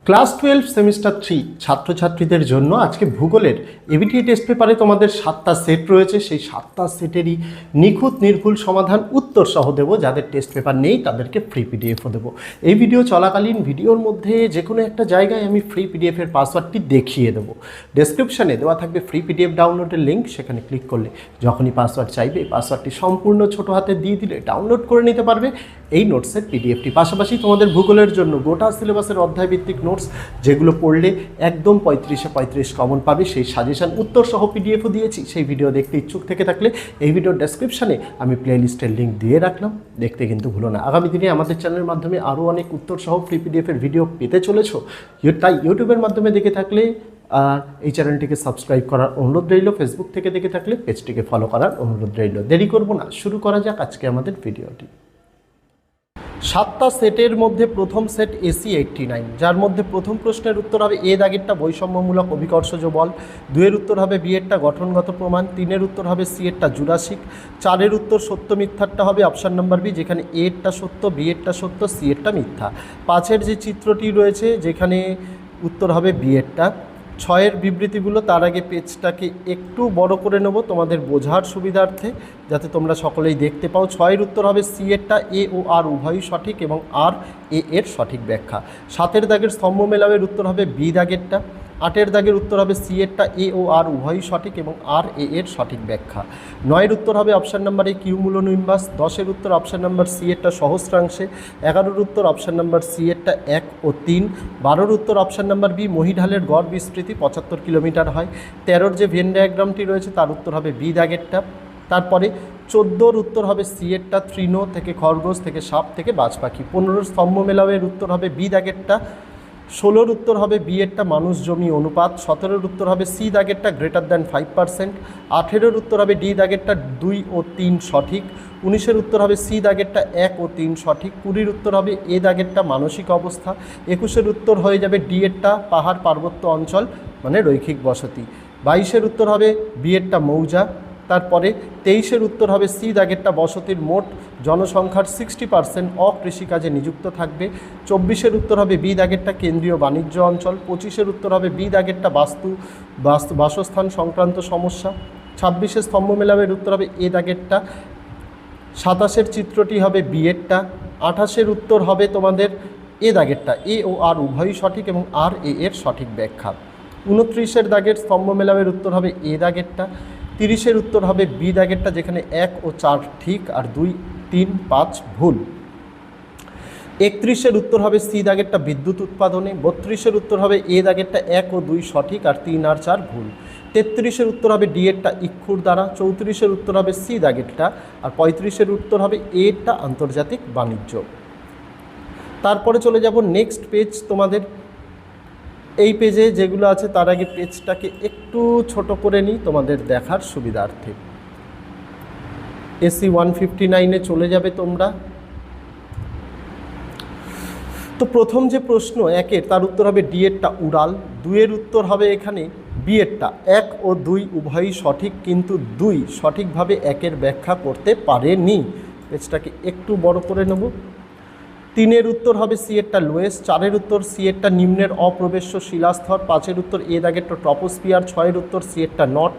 Class 12 semester 3 ছাত্রছাত্রীদের জন্য আজকে ভূগোলের এবিটি টেস্ট পেপারে তোমাদের 7টা সেট রয়েছে। সেই 7টা সেটেরই নিখুঁত নির্ভুল সমাধান উত্তর সহ দেবো। যাদের টেস্ট পেপার নেই তাদেরকে ফ্রি পিডিএফও দেবো। এই ভিডিও চলাকালীন ভিডিওর মধ্যে যে কোনো একটা জায়গায় আমি ফ্রি পিডিএফের পাসওয়ার্ডটি দেখিয়ে দেবো। ডেসক্রিপশানে দেওয়া থাকবে ফ্রি পিডিএফ ডাউনলোডের লিঙ্ক, সেখানে ক্লিক করলে যখনই পাসওয়ার্ড চাইবে এই পাসওয়ার্ডটি সম্পূর্ণ ছোট হাতে দিয়ে দিলে ডাউনলোড করে নিতে পারবে এই নোটসের পিডিএফটি। পাশাপাশি তোমাদের ভূগোলের জন্য গোটা সিলেবাসের অধ্যায়ভিত্তিক নোটস যেগুলো পড়লে একদম 35-এ 35 কমন পাবে, সেই সাজেশন উত্তর সহ পিডিএফও দিয়েছি। সেই ভিডিও দেখতে ইচ্ছুক থেকে থাকলে এই ভিডিওর ডেসক্রিপশানে আমি প্লেলিস্টের লিঙ্ক দিয়ে রাখলাম, দেখতে কিন্তু ভুলো না। আগামী দিনে আমাদের চ্যানেলের মাধ্যমে আরও অনেক উত্তর সহ ফ্রি পিডিএফের ভিডিও পেতে চলেছো, তাই ইউটিউবের মাধ্যমে দেখে থাকলে আর এই চ্যানেলটিকে সাবস্ক্রাইব করার অনুরোধ রইল। ফেসবুক থেকে দেখে থাকলে পেজটিকে ফলো করার অনুরোধ রইল। দেরি করব না, শুরু করা যাক আজকে আমাদের ভিডিওটি। 7টা সেটের মধ্যে প্রথম সেট AC 89, যার মধ্যে প্রথম প্রশ্নের উত্তর হবে এ দাগেরটা বৈষম্যমূলক অভিকর্ষজ বল, 2-এর উত্তর হবে বি এরটা গঠনগত প্রমাণ, 3-এর উত্তর হবে সি এরটা জুরাসিক, 4-এর উত্তর সত্য মিথ্যারটা হবে অপশান নাম্বার বি, যেখানে এ এরটা সত্য, বি এরটা সত্য, সি এরটা মিথ্যা। 5-এর যে চিত্রটি রয়েছে যেখানে উত্তর হবে বি এরটা। 6-এর বিবৃতিগুলো তার আগে পেজটাকে একটু বড় করে নেব তোমাদের বোঝার সুবিধার্থে, যাতে তোমরা সকলেই দেখতে পাও। 6-এর উত্তর হবে সি এরটা, এ ও আর উভয়ই সঠিক এবং আর এ এর সঠিক ব্যাখ্যা। 7-এর দাগের স্তম্ভ মেলাবের উত্তর হবে বি দাগেরটা। 8-এর দাগের উত্তর হবে সি এরটা, এ ও আর উভয়ই সঠিক এবং আর এ এর সঠিক ব্যাখ্যা। 9-এর উত্তর হবে অপশান নাম্বার এ কিউমুলোনিম্বাস। 10-এর উত্তর অপশান নাম্বার সি এরটা সহস্রাংশে। 11-এর উত্তর অপশান নাম্বার সি এরটা 1 ও 3। 12-এর উত্তর অপশান নাম্বার বি, মহিঢালের গড় বিস্তৃতি 75 কিলোমিটার হয়। 13-এর যে ভেন ডায়াগ্রামটি রয়েছে তার উত্তর হবে বি দাগেরটা। তারপরে 14-এর উত্তর হবে সি এরটা, তৃণ থেকে খরগোশ থেকে সাপ থেকে বাজ পাখি। 15-এর স্তম্ভ মেলাবের উত্তর হবে বি দাগেরটা। 16-এর উত্তর হবে বি এরটা মানুষ জমি অনুপাত। 17-এর উত্তর হবে সি দাগেরটা গ্রেটার দ্যান 5%। 18-এর উত্তর হবে ডি দাগেরটা 2 ও 3 সঠিক। 19-এর উত্তর হবে সি দাগেরটা 1 ও 3 সঠিক। 20-এর উত্তর হবে এ দাগেরটা মানসিক অবস্থা। 21-এর উত্তর হয়ে যাবে ডি এরটা পাহাড় পার্বত্য অঞ্চল মানে রৈখিক বসতি। 22-এর উত্তর হবে বি এরটা মৌজা। তারপরে 23-এর উত্তর হবে সি দাগেরটা বসতির মোট জনসংখ্যার 60% অকৃষিকাজে নিযুক্ত থাকবে। 24-এর উত্তর হবে বি দাগেরটা কেন্দ্রীয় বাণিজ্য অঞ্চল। 25-এর উত্তর হবে বি দাগেরটা বাসস্থান সংক্রান্ত সমস্যা। 26-এর স্তম্ভ মেলাবের উত্তর হবে এ দাগেরটা। 27-এর চিত্রটি হবে বি এরটা। 28-এর উত্তর হবে তোমাদের এ দাগেরটা, এ ও আর উভয়ই সঠিক এবং আর এ এর সঠিক ব্যাখ্যা। 29-এর দাগের স্তম্ভ মেলাবের উত্তর হবে এ দাগেরটা। 30-এর উত্তর হবে বি দাগেরটা, যেখানে 1 ও 4 ঠিক আর 2, 3, 5 ভুল। 31-এর উত্তর হবে সি দাগেরটা বিদ্যুৎ উৎপাদনে। 32-এর উত্তর হবে এ দাগেরটা 1 ও 2 সঠিক আর 3 আর 4 ভুল। 33-এর উত্তর হবে ডি এরটা ইক্ষুর দ্বারা। 34-এর উত্তর হবে সি দাগেরটা আর 35-এর উত্তর হবে এ এরটা আন্তর্জাতিক বাণিজ্য। তারপরে চলে যাব নেক্সট পেজ তোমাদের। এই পেজে যেগুলো আছে তার আগে পেজটাকে একটু ছোট করে নিই তোমাদের দেখার সুবিধার্থে। AC 159-এ চলে যাবে তোমরা। তো প্রথম যে প্রশ্ন 1-এর তার উত্তর হবে ডি এরটা উড়াল। 2-এর উত্তর হবে এখানে বি এরটা 1 ও 2 উভয়ই সঠিক, কিন্তু 2 সঠিকভাবে 1-এর ব্যাখ্যা করতে পারেনি। পেজটাকে একটু বড় করে নেব। 3-এর উত্তর হবে সি এরটা লোয়েস। 4-এর উত্তর সি এরটা নিম্নের অপ্রবেশ্য শিলাস্তর। 5-এর উত্তর এ দাগেরটা ট্রপোস্ফিয়ার। 6-এর উত্তর সি এরটা নট।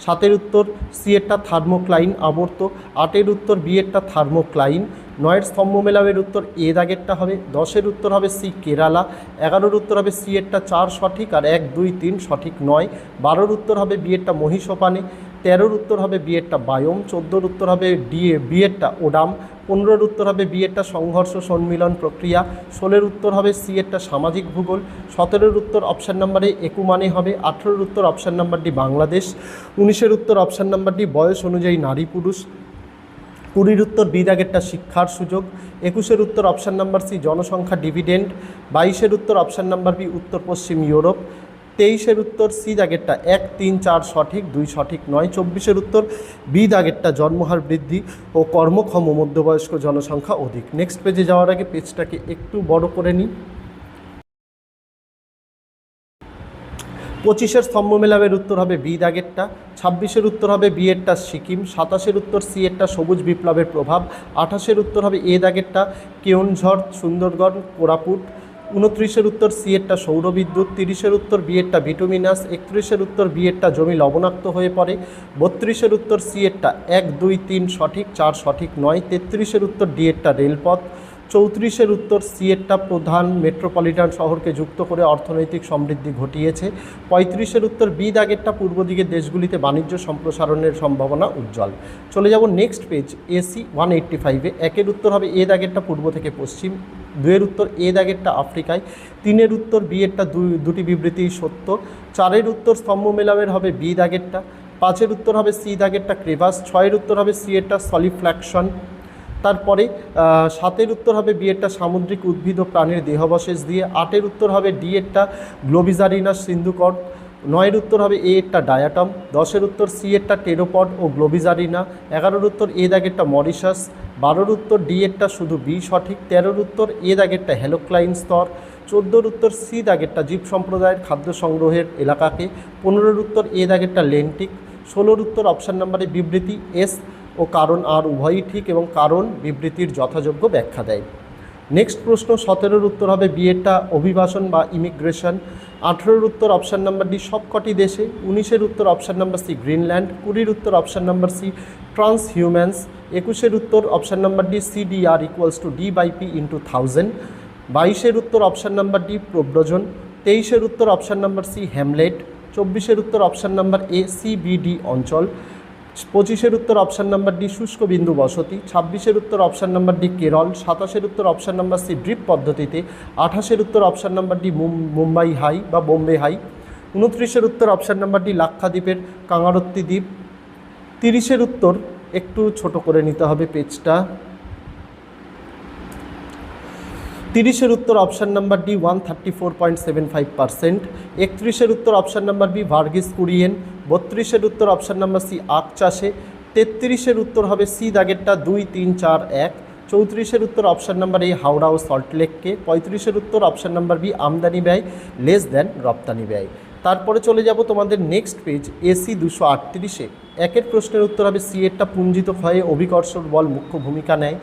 7-এর উত্তর সি এরটা থার্মোক্লাইন আবর্ত। 8-এর উত্তর বি এরটা থার্মোক্লাইন। 9-এর স্তম্ভ মেলাবের উত্তর এ দাগেরটা হবে। 10-এর উত্তর হবে সি কেরালা। 11-এর উত্তর হবে সি এরটা 4 সঠিক আর 1, 2, 3 সঠিক নয়। 12-এর উত্তর হবে বি এরটা মহিষোপানে। 13-এর উত্তর হবে বি এরটা বায়োম। 14-এর উত্তর হবে বি এরটা ওডাম। 15-এর উত্তর হবে বি এরটা সংঘর্ষ সম্মিলন প্রক্রিয়া। 16-এর উত্তর হবে সি এরটা সামাজিক ভূগোল। 17-এর উত্তর অপশান নাম্বারে একুমানে হবে। 18-এর উত্তর অপশান নাম্বার ডি বাংলাদেশ। 19-এর উত্তর অপশান নাম্বার ডি বয়স অনুযায়ী নারী পুরুষ। 20-এর উত্তর বি দাগেরটা শিক্ষার সুযোগ। 21-এর উত্তর অপশান নাম্বার সি জনসংখ্যা ডিভিডেন্ড। 22-এর উত্তর অপশান নাম্বার বি উত্তর পশ্চিম ইউরোপ। 23-এর উত্তর সি দাগেরটা 1, 3, 4 সঠিক, 2 সঠিক নয়। 24-এর উত্তর বি দাগেরটা জন্মহার বৃদ্ধি ও কর্মক্ষম মধ্যবয়স্ক জনসংখ্যা অধিক। নেক্সট পেজে যাওয়ার আগে পেজটাকে একটু বড় করে নিই। 25-এর স্তম্ভ মেলাবের উত্তর হবে বি দাগেরটা। 26-এর উত্তর হবে বি এরটা সিকিম। 27-এর উত্তর সি এরটা সবুজ বিপ্লবের প্রভাব। 28-এর উত্তর হবে এ দাগেরটা কেওনঝড় সুন্দরগড় কোরাপুট। 29-এর উত্তর সি এরটা সৌরবিদ্যুৎ, 30-এর উত্তর বি এরটা বিটুমিনাস, 31-এর উত্তর বি এরটা জমি লবণাক্ত হয়ে পড়ে, 32-এর উত্তর সি এরটা 1, 2, 3 সঠিক, 4 সঠিক নয়, 33-এর উত্তর ডি এরটা রেলপথ, 34-এর উত্তর সি এরটা প্রধান মেট্রোপলিটন শহরকে যুক্ত করে অর্থনৈতিক সমৃদ্ধি ঘটিয়েছে, 35-এর উত্তর বি দাগেরটা পূর্ব দিকের দেশগুলিতে বাণিজ্য সম্প্রসারণের সম্ভাবনা উজ্জ্বল। চলে যাব নেক্সট পেজ এসি 185-এ। 1-এর উত্তর হবে এ দাগেরটা পূর্ব থেকে পশ্চিম, 2-এর উত্তর এ দাগেরটা আফ্রিকায়, 3-এর উত্তর বি এরটা দুটি বিবৃতিই সত্য, 4-এর উত্তর স্তম্ভ মেলামের হবে বি দাগেরটা, 5-এর উত্তর হবে সি দাগেরটা ক্রেভাস, 6-এর উত্তর হবে সি এরটা সলিফ্ল্যাকশন, তারপরে 7-এর উত্তর হবে বি এরটা সামুদ্রিক উদ্ভিদ ও প্রাণীর দেহাবশেষ দিয়ে, 8-এর উত্তর হবে ডি এরটা গ্লোবিজারিনাস সিন্ধুকট, 9-এর উত্তর হবে এ এরটা ডায়াটম, 10-এর উত্তর সি এরটা টেরোপড ও গ্লোবিজারিনা, 11-এর উত্তর এ দাগেরটা মরিশাস, 12-এর উত্তর ডি এরটা শুধু বি সঠিক, 13-এর উত্তর এ দাগেরটা হ্যালোক্লাইন স্তর, 14-এর উত্তর সি দাগেরটা জীব সম্প্রদায়ের খাদ্য সংগ্রহের এলাকাকে, 15-এর উত্তর এ দাগেরটা লেন্টিক, 16-এর উত্তর অপশান নাম্বারে বিবৃতি এস ও কারণ আর উভয়ই ঠিক এবং কারণ বিবৃতির যথাযোগ্য ব্যাখ্যা দেয়। নেক্সট প্রশ্ন 17-এর উত্তর হবে বি এরটা অভিবাসন বা ইমিগ্রেশন, 18-এর উত্তর অপশান নাম্বার ডি সবকটি দেশে, 19-এর উত্তর অপশান নাম্বার সি গ্রিনল্যান্ড, 20-এর উত্তর অপশান নাম্বার সি ট্রান্সহিউম্যান্স, 21-এর উত্তর option number D CDR equals to D by P into 1000, 22-এর উত্তর অপশান নাম্বার ডি প্রব্রজন, 23-এর উত্তর অপশান নাম্বার সি হ্যামলেট, 24-এর উত্তর অপশান নাম্বার এ সিবিডি অঞ্চল, 25-এর উত্তর অপশান নাম্বার ডি শুষ্ক বিন্দু বসতি, 26-এর উত্তর অপশান নাম্বার ডি কেরল, 27-এর উত্তর অপশান নাম্বার সি ড্রিপ পদ্ধতিতে, 28-এর উত্তর option number D Mumbai high বা বোম্বে হাই, 29-এর উত্তর অপশান নাম্বার ডি লাক্ষাদ্বীপের কাঙারত্তি দ্বীপ, 30-এর উত্তর একটু ছোট করে নিতে হবে পেজটা, 30-এর উত্তর অপশান নাম্বার ডি 134.75%, 31-এর উত্তর option number B Verghese Kurien, 32-এর উত্তর অপশান নাম্বার সি আখ চাষে, 33-এর উত্তর হবে সি দাগেরটা 2, 3, 4, 1, 34-এর উত্তর অপশান নাম্বার এ হাওড়া ও সল্টলেককে, 35-এর উত্তর অপশান নাম্বার বি আমদানি ব্যয় লেস দেন রপ্তানি ব্যয়। তারপরে চলে যাব তোমাদের নেক্সট পেজ এসি 238-এ। 1-এর প্রশ্নের উত্তর হবে সি এরটা পুঞ্জিত ক্ষয়ে অভিকর্ষণ বল মুখ্য ভূমিকা নেয়,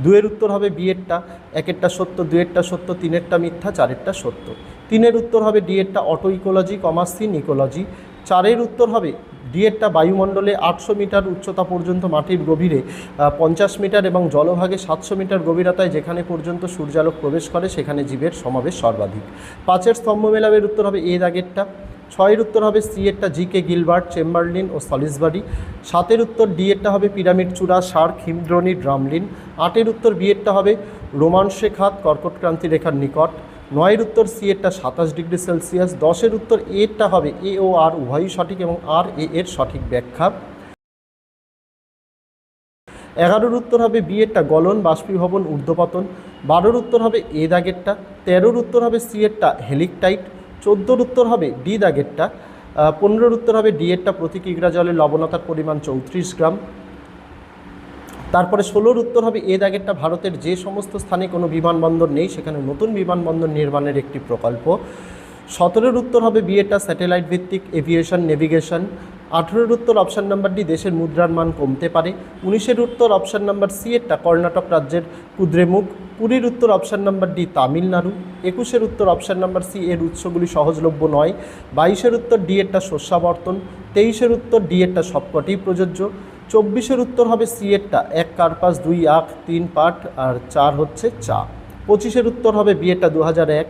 2-এর উত্তর হবে বি এরটা 1-এরটা সত্য, 2-এরটা সত্য, 3-এরটা মিথ্যা, 4-এরটা সত্য, 3-এর উত্তর হবে ডি এরটা অটো ইকোলজি সি নিকোলজি, 4-এর উত্তর হবে ডি এরটা বায়ুমণ্ডলে 800 মিটার উচ্চতা পর্যন্ত মাটির গভীরে 50 মিটার এবং জলভাগে 700 মিটার গভীরতায় যেখানে পর্যন্ত সূর্যালোক প্রবেশ করে সেখানে জীবের সমাবেশ সর্বাধিক। 5-এর স্তম্ভ মেলাবের উত্তর হবে এ দাগেরটা, 6-এর উত্তর হবে সি এরটা জি কে গিলবার্ট চেম্বারলিন ও সলিসবারি, 7-এর উত্তর ডি এরটা হবে পিরামিড চূড়া শার্ক হিমদ্রোনি ড্রামলিন, 8-এর উত্তর বি এরটা হবে রোমানসে খাত কর্কটক্রান্তি রেখার নিকট, 9-এর উত্তর সি এরটা 27 ডিগ্রি সেলসিয়াস, 10-এর উত্তর এরটা হবে এ ও আর উভয়ই সঠিক এবং আর এ এর সঠিক ব্যাখ্যা, 11-এর উত্তর হবে বি এরটা গলন বাষ্পীভবন ঊর্ধ্বপতন, 12-এর উত্তর হবে এ দাগেরটা, 13-এর উত্তর হবে সি এরটা হেলিকটাইট, 14-এর উত্তর হবে ডি দাগেরটা, 15-এর উত্তর হবে ডি এরটা প্রতি কিগ্রা জলে লবণতার পরিমাণ 34 গ্রাম, তারপরে 16-এর উত্তর হবে এ দাগেরটা ভারতের যে সমস্ত স্থানে কোনো বিমানবন্দর নেই সেখানে নতুন বিমানবন্দর নির্মাণের একটি প্রকল্প, 17-এর উত্তর হবে বি এরটা স্যাটেলাইট ভিত্তিক এভিয়েশন নেভিগেশন, 18-এর উত্তর অপশান নাম্বার ডি দেশের মুদ্রার মান কমতে পারে, 19-এর উত্তর অপশান নাম্বার সি এরটা কর্ণাটক রাজ্যের কুদ্রেমুখ, 20-এর উত্তর অপশান নাম্বার ডি তামিলনাড়ু, 21-এর উত্তর অপশান নাম্বার সি এর উৎসগুলি সহজলভ্য নয়, 22-এর উত্তর ডি এরটা শস্যাবর্তন, 23-এর উত্তর ডি এরটা সবকটি প্রযোজ্য, 24-এর উত্তর হবে সি এরটা 1 কার্পাস 2 আখ 3 পাট আর 4 হচ্ছে চা, 25-এর উত্তর হবে বি এরটা 2001,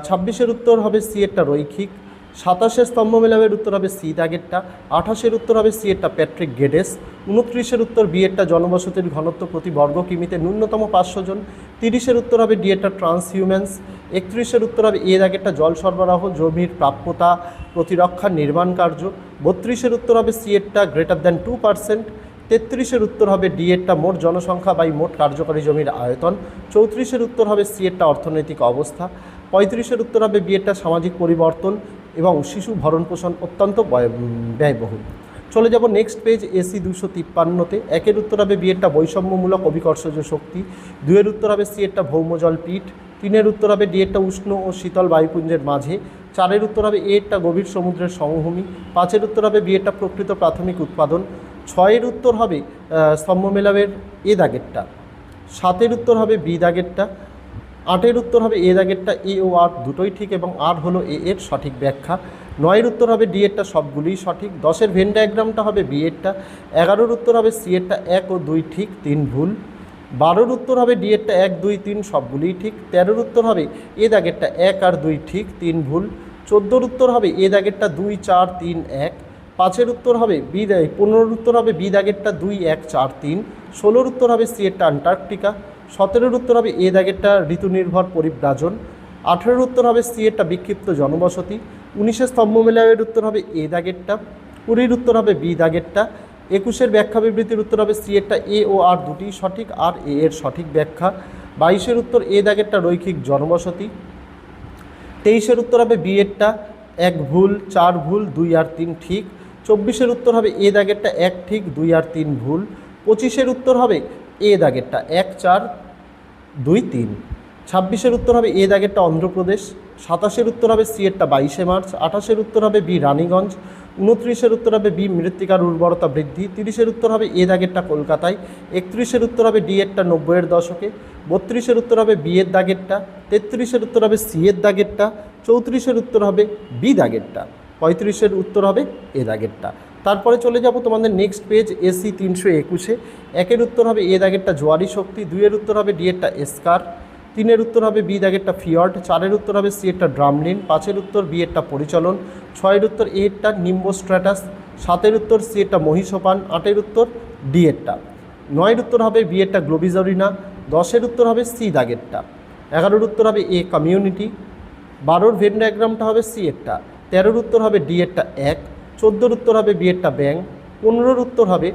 26-এর উত্তর হবে সি এরটা রৈখিক, 27-এর স্তম্ভ মেলাবের উত্তর হবে সি দাগেরটা, 28-এর উত্তর হবে সি এরটা প্যাট্রিক গেডেস, 29-এর উত্তর বি এরটা জনবসতির ঘনত্ব প্রতি বর্গ কিমিতে ন্যূনতম 500 জন, 30-এর উত্তর হবে ডি এরটা ট্রান্সহিউম্যান্স, 31-এর উত্তর হবে এ দাগেরটা জল সরবরাহ জমির প্রাপ্যতা প্রতিরক্ষা নির্মাণ কার্য, 32-এর উত্তর হবে সি এরটা গ্রেটার দ্যান 2%, 33-এর উত্তর হবে ডি এরটা মোট জনসংখ্যা বাই মোট কার্যকরী জমির আয়তন, 34-এর উত্তর হবে সি এরটা অর্থনৈতিক অবস্থা, 35-এর উত্তর হবে বি এরটা সামাজিক পরিবর্তন এবং শিশু ভরণ পোষণ অত্যন্ত ব্যয়বহুল। চলে যাব নেক্সট পেজ এসি 253-তে। 1-এর উত্তর হবে বি এরটা বৈষম্যমূলক অভিকর্ষজ শক্তি, 2-এর উত্তর হবে সি এরটা ভৌমজল পিঠ, 3-এর উত্তর হবে ডি এরটা উষ্ণ ও শীতল বায়ুপুঞ্জের মাঝে, 4-এর উত্তর হবে এ এরটা গভীর সমুদ্রের সমভূমি, 5-এর উত্তর হবে বি এরটা প্রকৃত প্রাথমিক উৎপাদন, 6-এর উত্তর হবে স্তম্ভ মেলাবের এ দাগেরটা, 7-এর উত্তর হবে বি দাগেরটা, 8-এর উত্তর হবে এ দাগেরটা এ ও আর দুটোই ঠিক এবং আর হলো এ এর সঠিক ব্যাখ্যা। 9-এর উত্তর হবে ডি এরটা সবগুলিই সঠিক। 10-এর ভেন ডায়াগ্রামটা হবে বি এরটা। 11-এর উত্তর হবে সি এরটা 1 ও 2 ঠিক, 3 ভুল। 12-এর উত্তর হবে ডি এরটা 1, 2, 3 সবগুলিই ঠিক। 13-এর উত্তর হবে এ দাগেরটা 1 আর 2 ঠিক, 3 ভুল। 14-এর উত্তর হবে এ দাগেরটা 2, 4, 3, 1। 5-এর উত্তর হবে 15-এর উত্তর হবে বি দাগেরটা 2, 1, 4, 3। 16-এর উত্তর হবে সি এরটা আন্টার্কটিকা। 17-এর উত্তর হবে এ দাগেরটা ঋতু নির্ভর পরিব্রাজন। 18-এর উত্তর হবে সি এরটা বিক্ষিপ্ত জনবসতি। 19-এর স্তম্ভ মেলায়ের উত্তর হবে এ দাগেরটা। 20-এর উত্তর হবে বি দাগেরটা। 21-এর ব্যাখ্যা বিবৃতির উত্তর হবে সি এরটা এ ও আর দুটিই সঠিক, আর এ এর সঠিক ব্যাখ্যা। 22-এর উত্তর এ দাগেরটা রৈখিক জনবসতি। 23-এর উত্তর হবে বি এরটা 1 ভুল, 4 ভুল, 2 আর 3 ঠিক। 24-এর উত্তর হবে এ দাগেরটা 1 ঠিক, 2 আর 3 ভুল। 25-এর উত্তর হবে এ দাগেরটা 1, 4, 2, 3। 26-এর উত্তর হবে এ দাগেরটা অন্ধ্রপ্রদেশ। 27-এর উত্তর হবে সি এরটা 22শে মার্চ। 28-এর উত্তর হবে বি রানীগঞ্জ। 29-এর উত্তর হবে বি মৃত্তিকার উর্বরতা বৃদ্ধি। 30-এর উত্তর হবে এ দাগেরটা কলকাতায়। 31-এর উত্তর হবে ডি এরটা 90-এর দশকে। 32-এর উত্তর হবে বি এর দাগেরটা। 33-এর উত্তর হবে সি এর দাগেরটা। 34-এর উত্তর হবে বি দাগেরটা। 35-এর উত্তর হবে এ দাগেরটা। তারপরে চলে যাব তোমাদের নেক্সট পেজ এসি 321-এ। 1-এর উত্তর হবে এ দাগেরটা জোয়ারি শক্তি। 2-এর উত্তর হবে ডি এরটা এসকার। 3-এর উত্তর হবে বি দাগেরটা ফিয়র্ড। 4-এর উত্তর হবে সি এরটা ড্রামলিন। 5-এর উত্তর বি এরটা পরিচলন। 6-এর উত্তর এ এরটা নিম্বোস্ট্র্যাটাস। 7-এর উত্তর সি এরটা মহিষোপান। 8-এর উত্তর ডি এরটা। 9-এর উত্তর হবে বি এরটা গ্লোবিজরিনা। 10-এর উত্তর হবে সি দাগেরটা। 11-এর উত্তর হবে এ কমিউনিটি। 12-এর ভেন ডায়াগ্রামটা হবে সি এরটা। 13-এর উত্তর হবে ডি এরটা 1। 14-এর উত্তর হবে বি এরটা ব্যাং। 15-এর উত্তর হবে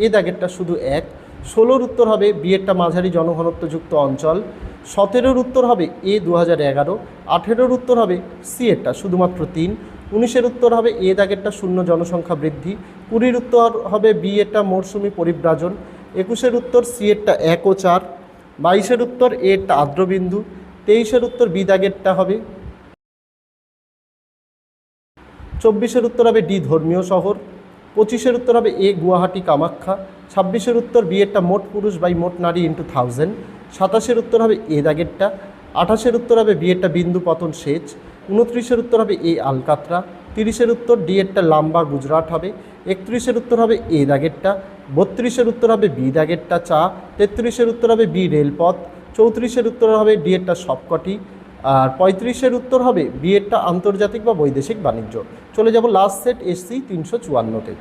এ দাগেরটা শুধু 1। 16-এর উত্তর হবে বি এরটা মাঝারি জনঘনত্বযুক্ত অঞ্চল। 17-এর উত্তর হবে এ 2011। 18-এর উত্তর হবে সি এরটা শুধুমাত্র 3। 19-এর উত্তর হবে এ দাগেরটা শূন্য জনসংখ্যা বৃদ্ধি। 20-এর উত্তর হবে বি এরটা মরশুমি পরিব্রাজন। 21-এর উত্তর সি এরটা 1 ও 4। 22-এর উত্তর এ এরটা আর্দ্রবিন্দু। 23-এর উত্তর বি দাগেরটা হবে। 24-এর উত্তর হবে ডি ধর্মীয় শহর। 25-এর উত্তর হবে এ গুয়াহাটি কামাখ্যা। 26-এর উত্তর বি এরটা মোট পুরুষ বাই মোট নারী ইন্টু 1000। 27-এর উত্তর হবে এ দাগেরটা। 28-এর উত্তর হবে বি এরটা বিন্দু পতন সেচ। 29-এর উত্তর হবে এ আলকাত্রা। 30-এর উত্তর ডি এরটা লাম্বা গুজরাট হবে। 31-এর উত্তর হবে এ দাগেরটা। 32-এর উত্তর হবে বি দাগেরটা চা। 33-এর উত্তর হবে বি রেলপথ। 34-এর উত্তর হবে ডি এরটা সবকটি। আর 35-এর উত্তর হবে বি এরটা আন্তর্জাতিক বা বৈদেশিক বাণিজ্য। চলে যাব লাস্ট সেট এসসি 354-তে।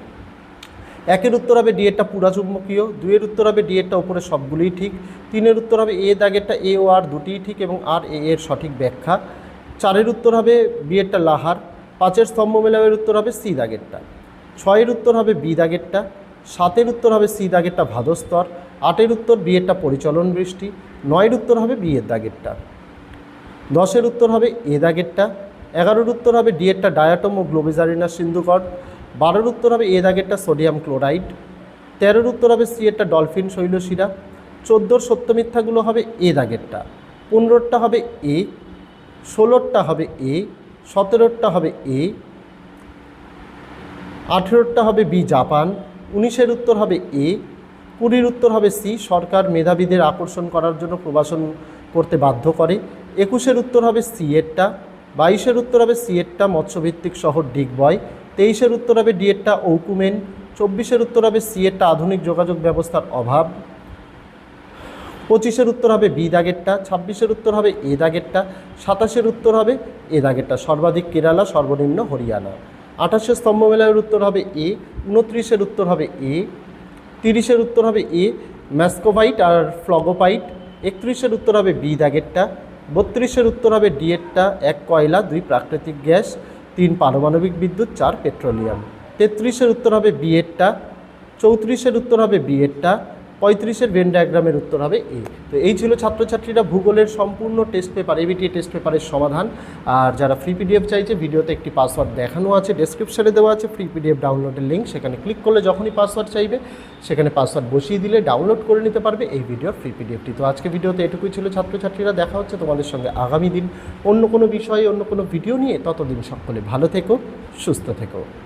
1-এর উত্তর হবে ডি এরটা পুরাচুম্বকীয়। 2-এর উত্তর হবে ডি এরটা উপরে সবগুলিই ঠিক। 3-এর উত্তর হবে এ দাগেরটা এ ও আর দুটিই ঠিক এবং আর এ এর সঠিক ব্যাখ্যা। 4-এর উত্তর হবে বি এরটা লাহার। 5-এর স্তম্ভ মেলায়ের উত্তর হবে সি দাগেরটা। 6-এর উত্তর হবে বি দাগেরটা। 7-এর উত্তর হবে সি দাগেরটা ভাদস্তর। 8-এর উত্তর বি এরটা পরিচলন বৃষ্টি। 9-এর উত্তর হবে বি এর দাগেরটা। 10-এর উত্তর হবে এ দাগেরটা। 11-এর উত্তর হবে ডি এরটা ডায়াটম ও গ্লোবিজারিনা সিন্ধুকর। 12-এর উত্তর হবে এ দাগেরটা সোডিয়াম ক্লোরাইড। 13-এর উত্তর হবে সি এরটা ডলফিন শৈলশিরা। 14-এর সত্য মিথ্যাগুলো হবে এ দাগেরটা। 15-টা হবে এ। 16-টা হবে এ। 17-টা হবে এ। 18-টা হবে বি জাপান। 19-এর উত্তর হবে এ। 20-এর উত্তর হবে সি সরকার মেধাবীদের আকর্ষণ করার জন্য প্রবাসন করতে বাধ্য করে। 21-এর উত্তর হবে সি এরটা। 22-এর উত্তর হবে সি এরটা মৎস্যভিত্তিক শহর ডিগবয়। 23-এর উত্তর হবে ডি এরটা ঔকুমেন। 24-এর উত্তর হবে সি এরটা আধুনিক যোগাযোগ ব্যবস্থার অভাব। 25-এর উত্তর হবে বি দাগেরটা। 26-এর উত্তর হবে এ দাগেরটা। 27-এর উত্তর হবে এ দাগেরটা সর্বাধিক কেরালা, সর্বনিম্ন হরিয়ানা। 28-এর স্তম্ভ মেলায়ের উত্তর হবে এ। 29-এর উত্তর হবে এ। 30-এর উত্তর হবে এ ম্যাস্কোভাইট আর ফ্লগোপাইট। 31-এর উত্তর হবে বি দাগেরটা। 32-এর উত্তর হবে ডি এরটা 1 কয়লা, 2 প্রাকৃতিক গ্যাস, 3 পারমাণবিক বিদ্যুৎ, 4 পেট্রোলিয়াম। 33-এর উত্তর হবে বি এরটা। 34-এর উত্তর হবে বি এরটা। 35-এর ভেন ডায়াগ্রামের উত্তর হবে এ। তো এই ছিল ছাত্রছাত্রীরা ভূগোলের সম্পূর্ণ টেস্ট পেপার এবিটি টেস্ট পেপারের সমাধান। আর যারা ফ্রি পিডিএফ চাইছে ভিডিওতে একটি পাসওয়ার্ড দেখানো আছে, ডেসক্রিপশানে দেওয়া আছে ফ্রি পিডিএফ ডাউনলোডের লিঙ্ক, সেখানে ক্লিক করলে যখনই পাসওয়ার্ড চাইবে সেখানে পাসওয়ার্ড বসিয়ে দিলে ডাউনলোড করে নিতে পারবে এই ভিডিওর ফ্রি পিডিএফটি। তো আজকে ভিডিওতে এটুকুই ছিল ছাত্রছাত্রীরা, দেখা হচ্ছে তোমাদের সঙ্গে আগামী দিন অন্য কোনো বিষয়ে অন্য কোনো ভিডিও নিয়ে। ততদিন সকলে ভালো থেকো, সুস্থ থেকো।